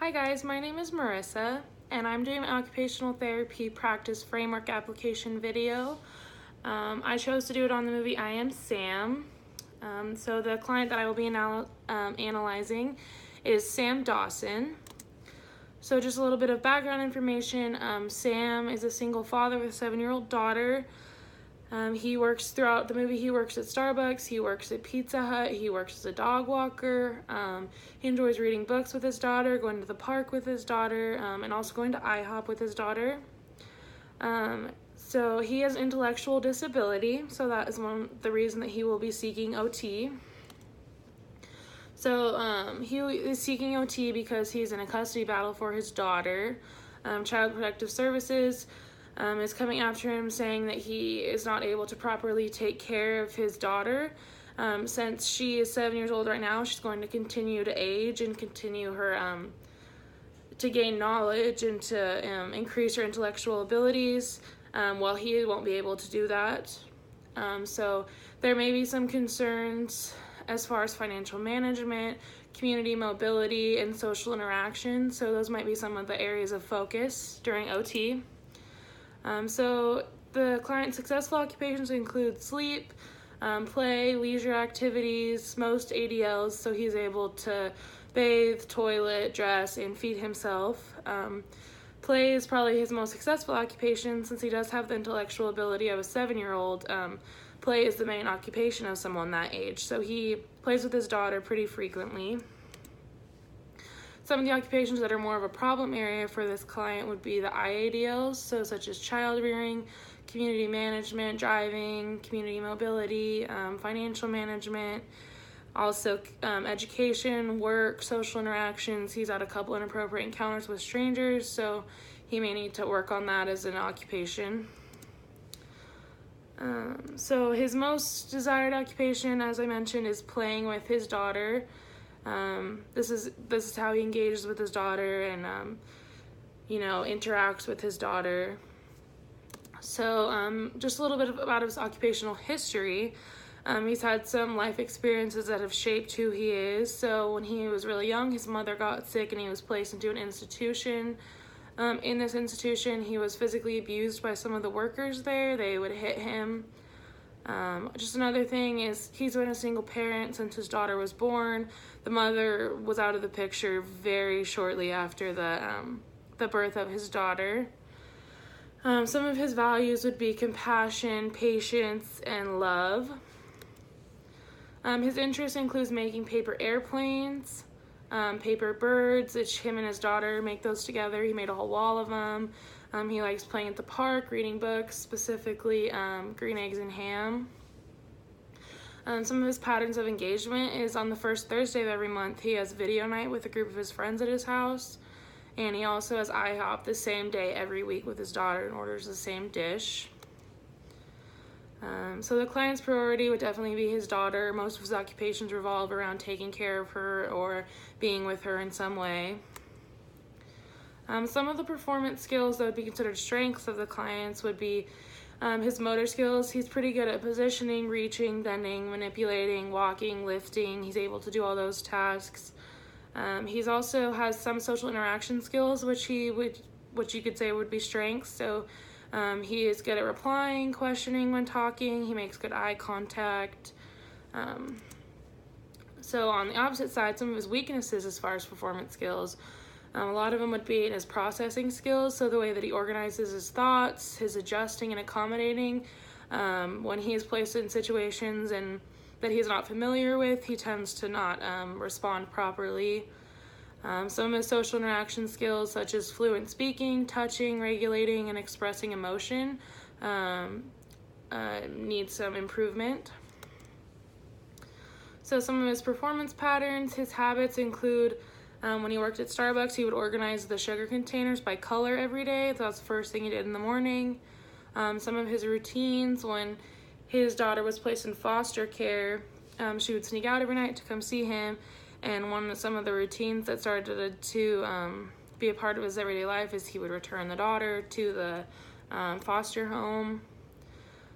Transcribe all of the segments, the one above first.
Hi guys, my name is Marissa, and I'm doing an occupational therapy practice framework application video. I chose to do it on the movie I Am Sam. So the client that I will be analyzing is Sam Dawson. So just a little bit of background information. Sam is a single father with a 7-year-old daughter. He works throughout the movie. He works at Starbucks, he works at Pizza Hut, he works as a dog walker. He enjoys reading books with his daughter, going to the park with his daughter, and also going to IHOP with his daughter. So he has intellectual disability, so that is the reason that he will be seeking OT. So he is seeking OT because he's in a custody battle for his daughter. Child Protective Services is coming after him, saying that he is not able to properly take care of his daughter. Since she is 7 years old right now, she's going to continue to age and continue her to gain knowledge and to increase her intellectual abilities, while he won't be able to do that. So there may be some concerns as far as financial management, community mobility, and social interaction. So those might be some of the areas of focus during OT. So the client's successful occupations include sleep, play, leisure activities, most ADLs, so he's able to bathe, toilet, dress, and feed himself. Play is probably his most successful occupation since he does have the intellectual ability of a 7-year-old. Play is the main occupation of someone that age, so he plays with his daughter pretty frequently. Some of the occupations that are more of a problem area for this client would be the IADLs, so such as child rearing, community management, driving, community mobility, financial management, also education, work, social interactions. He's had a couple inappropriate encounters with strangers, so he may need to work on that as an occupation. So his most desired occupation, as I mentioned, is playing with his daughter. This is how he engages with his daughter and interacts with his daughter. So just a little bit about his occupational history. He's had some life experiences that have shaped who he is. So when he was really young, his mother got sick and he was placed into an institution. In this institution, he was physically abused by some of the workers there. They would hit him. Just another thing is he's been a single parent since his daughter was born. The mother was out of the picture very shortly after the birth of his daughter. Some of his values would be compassion, patience, and love. His interests includes making paper airplanes, paper birds, which him and his daughter make those together. He made a whole wall of them. He likes playing at the park, reading books, specifically Green Eggs and Ham. Some of his patterns of engagement is on the first Thursday of every month, he has video night with a group of his friends at his house. And he also has IHOP the same day every week with his daughter and orders the same dish. So the client's priority would definitely be his daughter. Most of his occupations revolve around taking care of her or being with her in some way. Some of the performance skills that would be considered strengths of the clients would be his motor skills. He's pretty good at positioning, reaching, bending, manipulating, walking, lifting. He's able to do all those tasks. He's also has some social interaction skills, which you could say would be strengths. So he is good at replying, questioning when talking. He makes good eye contact. So on the opposite side, some of his weaknesses as far as performance skills, a lot of them would be in his processing skills, so the way that he organizes his thoughts, his adjusting and accommodating. When he is placed in situations and that he's not familiar with, he tends to not respond properly. Some of his social interaction skills, such as fluent speaking, touching, regulating, and expressing emotion, need some improvement. So some of his performance patterns, his habits include when he worked at Starbucks, he would organize the sugar containers by color every day. That's the first thing he did in the morning. Some of his routines, when his daughter was placed in foster care, she would sneak out every night to come see him. And some of the routines that started to be a part of his everyday life is he would return the daughter to the foster home.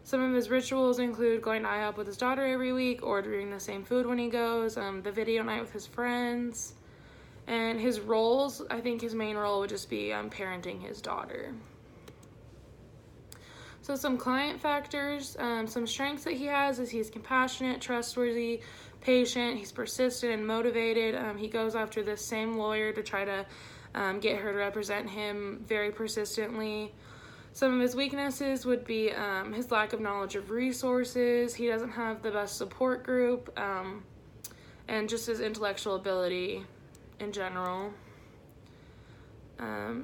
Some of his rituals include going to IHOP with his daughter every week, ordering the same food when he goes, the video night with his friends, And his roles, I think his main role would just be parenting his daughter. So some client factors, some strengths that he has is he's compassionate, trustworthy, patient, he's persistent and motivated. He goes after this same lawyer to try to get her to represent him very persistently. Some of his weaknesses would be his lack of knowledge of resources, he doesn't have the best support group, and just his intellectual ability in general.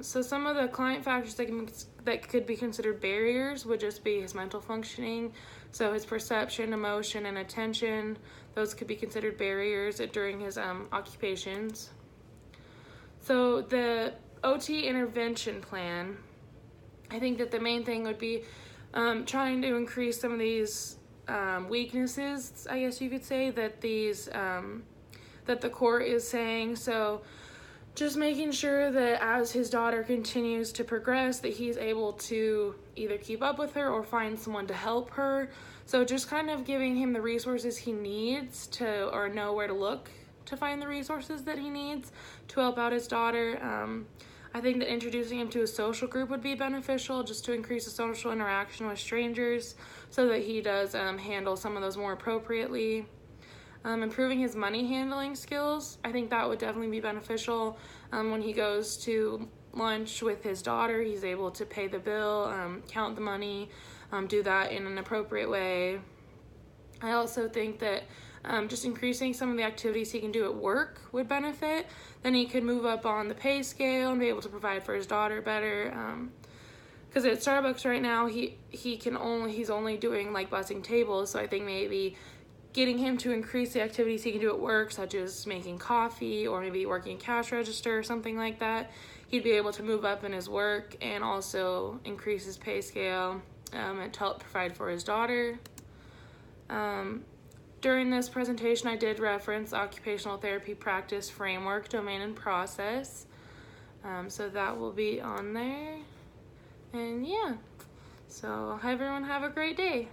So some of the client factors that could be considered barriers would just be his mental functioning. So his perception, emotion, and attention, those could be considered barriers during his occupations. So the OT intervention plan, I think that the main thing would be trying to increase some of these weaknesses, I guess you could say, that that the court is saying. So just making sure that as his daughter continues to progress, that he's able to either keep up with her or find someone to help her. So just kind of giving him the resources he needs or know where to look to find the resources that he needs to help out his daughter. I think that introducing him to a social group would be beneficial, just to increase the social interaction with strangers so that he does handle some of those more appropriately. Improving his money handling skills, I think that would definitely be beneficial. When he goes to lunch with his daughter, he's able to pay the bill, count the money, do that in an appropriate way. I also think that just increasing some of the activities he can do at work would benefit. Then he could move up on the pay scale and be able to provide for his daughter better. Because at Starbucks right now, he's only doing like bussing tables. So I think maybe getting him to increase the activities he can do at work, such as making coffee or maybe working a cash register or something like that, he'd be able to move up in his work and also increase his pay scale and to help provide for his daughter. During this presentation, I did reference occupational therapy practice framework, domain, and process. So that will be on there. And yeah, so everyone have a great day.